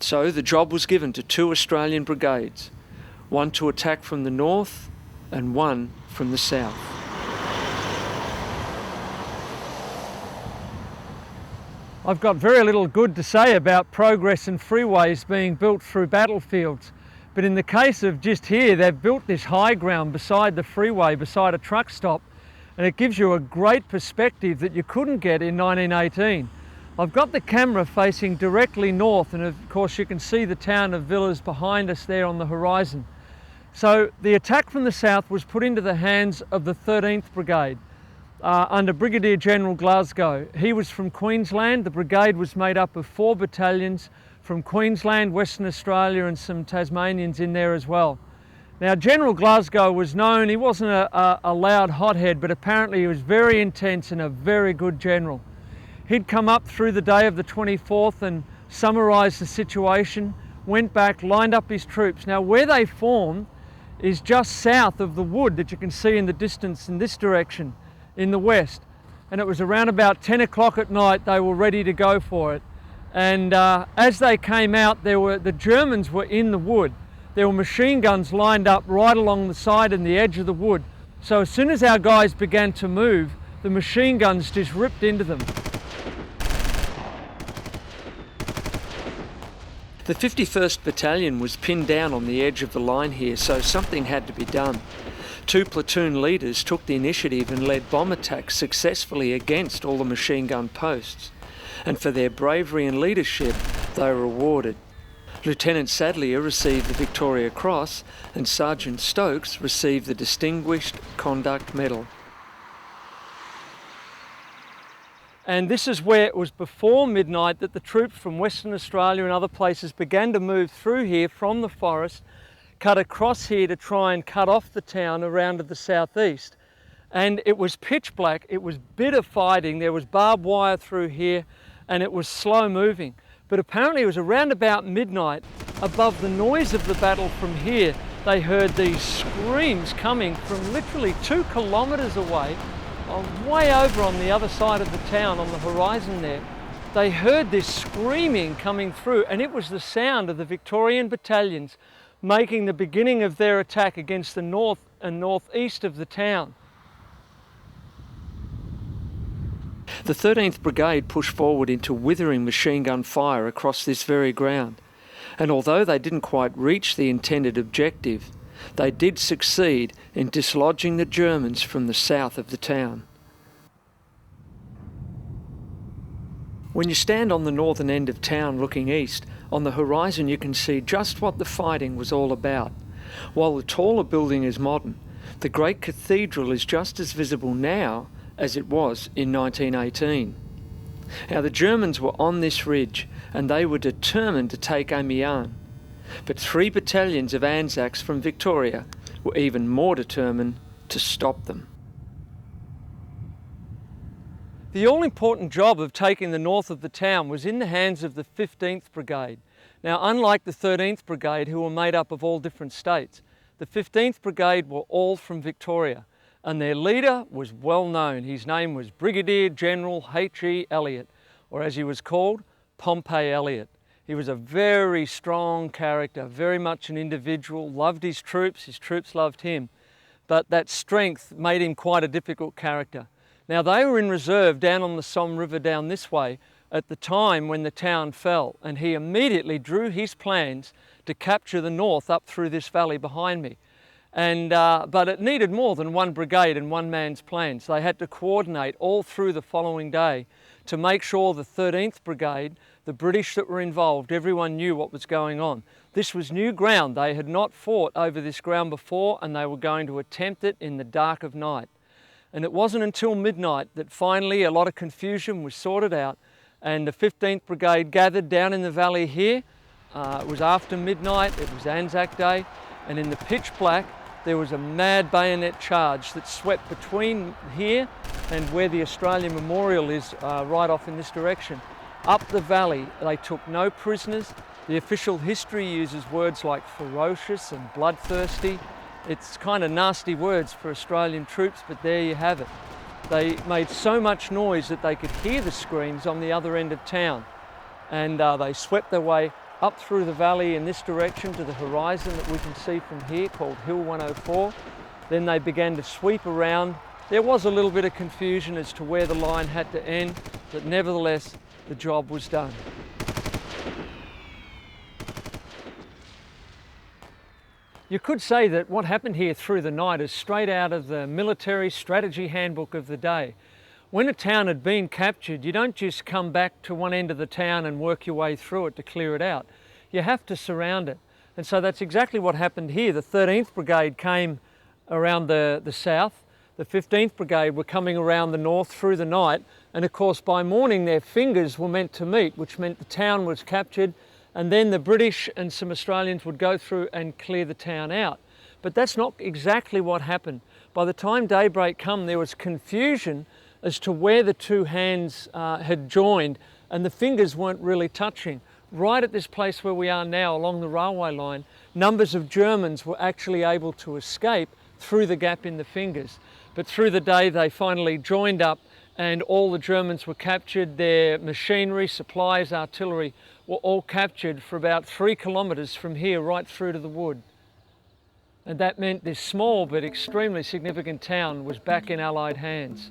So the job was given to 2 Australian brigades, one to attack from the north and one from the south. I've got very little good to say about progress and freeways being built through battlefields. But in the case of just here, they've built this high ground beside the freeway, beside a truck stop, and it gives you a great perspective that you couldn't get in 1918. I've got the camera facing directly north, and of course you can see the town of Villers behind us there on the horizon. So the attack from the south was put into the hands of the 13th Brigade under Brigadier General Glasgow. He was from Queensland. The brigade was made up of 4 battalions from Queensland, Western Australia, and some Tasmanians in there as well. Now, General Glasgow was known, he wasn't a loud hothead, but apparently he was very intense and a very good general. He'd come up through the day of the 24th and summarised the situation, went back, lined up his troops. Now, where they formed is just south of the wood that you can see in the distance in this direction, in the west. And it was around about 10 o'clock at night they were ready to go for it. And as they came out, the Germans were in the wood. There were machine guns lined up right along the side and the edge of the wood. So as soon as our guys began to move, the machine guns just ripped into them. The 51st Battalion was pinned down on the edge of the line here, so something had to be done. 2 platoon leaders took the initiative and led bomb attacks successfully against all the machine gun posts. And for their bravery and leadership, they were awarded. Lieutenant Sadlier received the Victoria Cross and Sergeant Stokes received the Distinguished Conduct Medal. And this is where it was before midnight that the troops from Western Australia and other places began to move through here from the forest, cut across here to try and cut off the town around to the southeast. And it was pitch black, it was bitter fighting, there was barbed wire through here, and it was slow moving. But apparently it was around about midnight, above the noise of the battle from here, they heard these screams coming from literally 2 kilometres away, way over on the other side of the town on the horizon there. They heard this screaming coming through, and it was the sound of the Victorian battalions making the beginning of their attack against the north and northeast of the town. The 13th Brigade pushed forward into withering machine gun fire across this very ground, and although they didn't quite reach the intended objective, they did succeed in dislodging the Germans from the south of the town. When you stand on the northern end of town looking east, on the horizon you can see just what the fighting was all about. While the taller building is modern, the great cathedral is just as visible now as it was in 1918. Now the Germans were on this ridge and they were determined to take Amiens, but 3 battalions of Anzacs from Victoria were even more determined to stop them. The all-important job of taking the north of the town was in the hands of the 15th Brigade. Now, unlike the 13th Brigade, who were made up of all different states, the 15th Brigade were all from Victoria, and their leader was well known. His name was Brigadier General H.E. Elliott, or as he was called, Pompey Elliott. He was a very strong character, very much an individual, loved his troops loved him, but that strength made him quite a difficult character. Now they were in reserve down on the Somme River down this way at the time when the town fell, and he immediately drew his plans to capture the north up through this valley behind me. But it needed more than 1 brigade and 1 man's plans. They had to coordinate all through the following day to make sure the 13th Brigade, the British that were involved, everyone knew what was going on. This was new ground. They had not fought over this ground before, and they were going to attempt it in the dark of night. And it wasn't until midnight that finally a lot of confusion was sorted out, and the 15th Brigade gathered down in the valley here. It was after midnight, it was Anzac Day, and in the pitch black there was a mad bayonet charge that swept between here and where the Australian Memorial is, right off in this direction. Up the valley, they took no prisoners. The official history uses words like ferocious and bloodthirsty. It's kind of nasty words for Australian troops, but there you have it. They made so much noise that they could hear the screams on the other end of town, and they swept their way up through the valley in this direction to the horizon that we can see from here, called Hill 104. Then they began to sweep around. There was a little bit of confusion as to where the line had to end, but nevertheless, the job was done. You could say that what happened here through the night is straight out of the military strategy handbook of the day. When a town had been captured, you don't just come back to one end of the town and work your way through it to clear it out. You have to surround it. And so that's exactly what happened here. The 13th Brigade came around the south. The 15th Brigade were coming around the north through the night. And of course, by morning, their fingers were meant to meet, which meant the town was captured. And then the British and some Australians would go through and clear the town out. But that's not exactly what happened. By the time daybreak came, there was confusion as to where the two hands had joined, and the fingers weren't really touching. Right at this place where we are now, along the railway line, numbers of Germans were actually able to escape through the gap in the fingers. But through the day, they finally joined up, and all the Germans were captured. Their machinery, supplies, artillery were all captured for about 3 kilometres from here, right through to the wood. And that meant this small but extremely significant town was back in Allied hands.